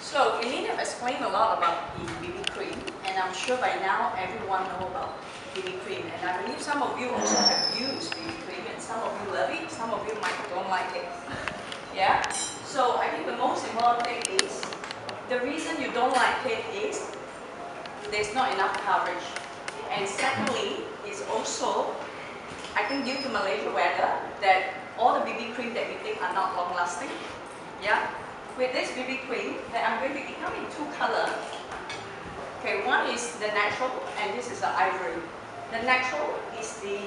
So Elaine have explained a lot about the BB cream, and I'm sure by now everyone know about BB cream. And I believe some of you also have used BB cream, and some of you love it, some of you might don't like it. Yeah. So I think the most important thing is the reason you don't like it is there's not enough coverage, and secondly is also I think due to Malaysia weather that all the BB cream that we think are not long lasting. Yeah. With this BB cream that I'm going to come in two colors. Okay, one is the natural and this is the ivory. The natural is the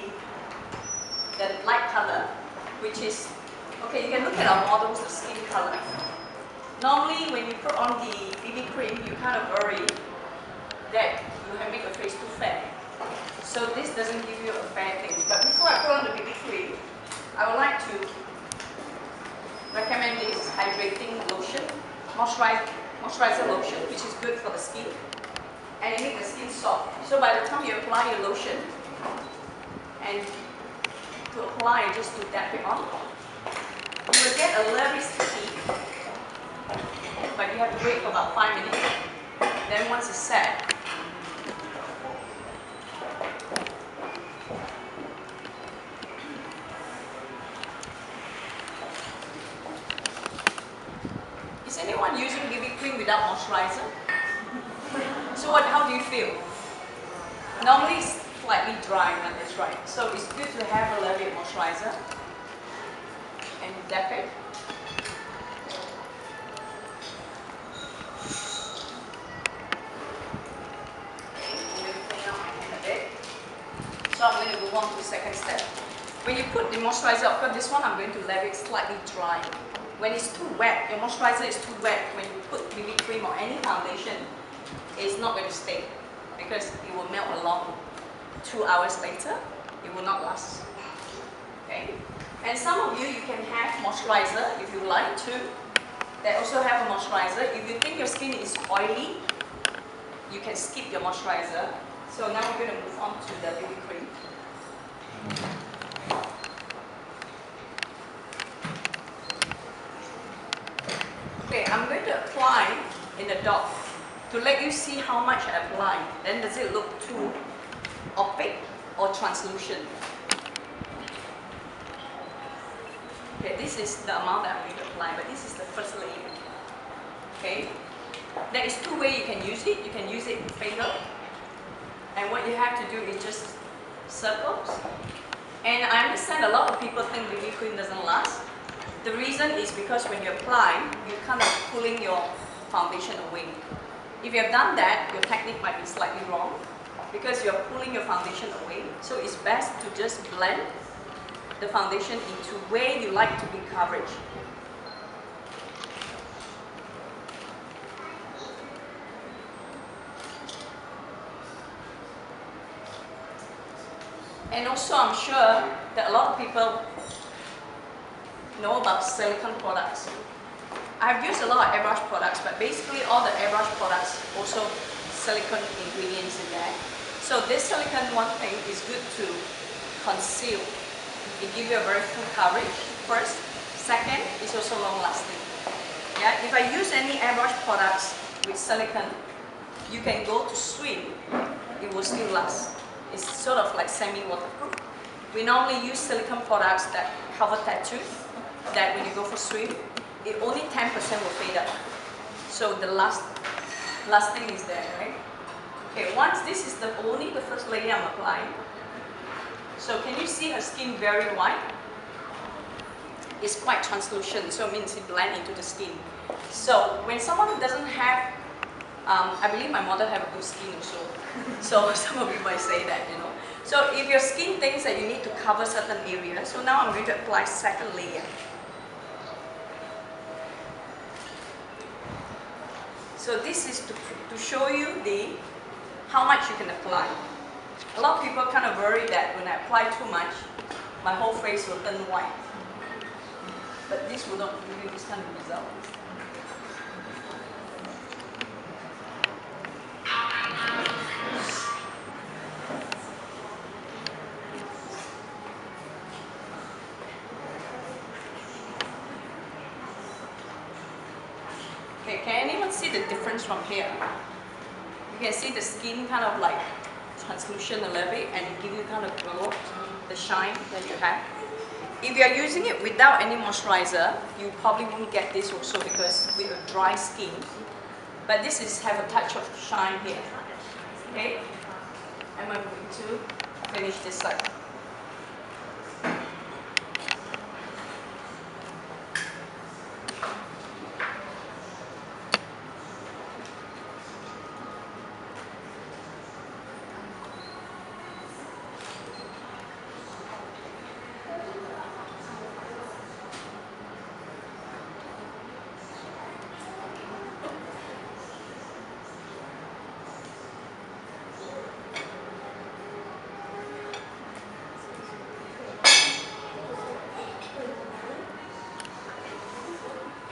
light color, which is, okay, you can look at our models, the skin color. Normally when you put on the BB cream, you kind of worry that you have made your face too fair. So this doesn't give you a fair thing. But before I put on the BB cream, I would like to recommend this hydrating lotion, moisturizer lotion, which is good for the skin. And it makes the skin soft. So by the time you apply your lotion, and to apply, just to dab it on, you will get a little bit sticky, but you have to wait for about 5 minutes. Then once it's set, is anyone using BB cream without moisturizer? So how do you feel? Normally it's slightly dry, that's right. So it's good to have a little bit of moisturizer and dab it. Okay, I'm going to clean out my hand a bit. So I'm going to move on to the second step. When you put the moisturizer, of course this one I'm going to let it slightly dry. When it's too wet, your moisturizer is too wet, when you put BB cream or any foundation, it's not going to stay because it will melt along. 2 hours later, it will not last. Okay? And some of you can have moisturizer if you like to. They also have a moisturizer. If you think your skin is oily, you can skip your moisturizer. So now we're going to move on to the BB cream. Okay, I'm going to apply in the dot to let you see how much I apply. Then does it look too opaque or translucent? Okay, this is the amount that I'm going to apply, but this is the first layer. Okay, there is two ways you can use it. You can use it in finger, and what you have to do is just circles. And I understand a lot of people think BB cream doesn't last. The reason is because when you apply, you're kind of pulling your foundation away. If you have done that, your technique might be slightly wrong because you're pulling your foundation away. So it's best to just blend the foundation into where you like to be coverage. And also I'm sure that a lot of people know about silicone products. I've used a lot of airbrush products, but basically all the airbrush products also silicone ingredients in there. So this silicone, one thing, is good to conceal. It gives you a very full coverage, first. Second, it's also long lasting. Yeah, if I use any airbrush products with silicone, you can go to swim, it will still last. It's sort of like semi-waterproof. We normally use silicone products that cover tattoos, that when you go for swim, it only 10% will fade out. So the last thing is there, right? Okay, once this is only the first layer I'm applying. So can you see her skin very white? It's quite translucent, so it means it blends into the skin. So when someone doesn't have, I believe my mother have a good skin also. So some of you might say that, you know. So if your skin thinks that you need to cover certain areas, so now I'm going to apply second layer. So this is to show you how much you can apply. A lot of people kind of worry that when I apply too much, my whole face will turn white. But this will not give you this kind of result. Okay, can anyone see the difference from here. You can see the skin kind of like translucent a little bit and it gives you kind of glow, the shine that you have. If you are using it without any moisturizer, you probably won't get this also because with a dry skin. But this is have a touch of shine here. Okay? And I'm going to finish this side.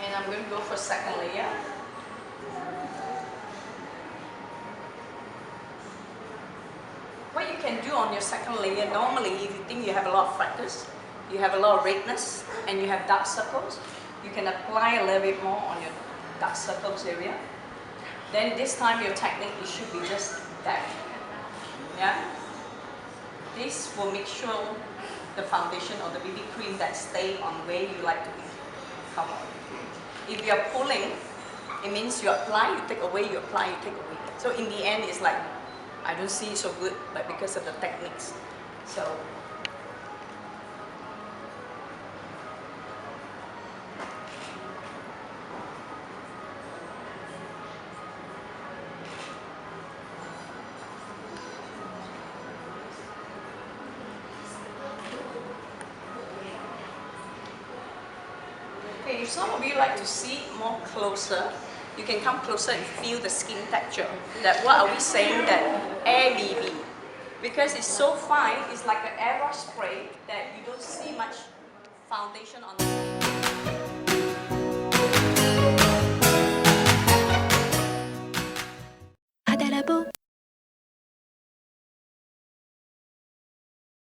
And I'm going to go for second layer. What you can do on your second layer, normally if you think you have a lot of freckles, you have a lot of redness, and you have dark circles, you can apply a little bit more on your dark circles area. Then this time your technique, it should be just that. Yeah? This will make sure the foundation or the BB cream that stay on where you like to be covered. If you are pulling, it means you apply, you take away, you apply, you take away. So in the end, it's like, I don't see it so good, but because of the techniques. So, okay, if some of you like to see more closer, you can come closer and feel the skin texture. That what are we saying that Air BB? Because it's so fine, it's like an airbrush spray that you don't see much foundation on the skin.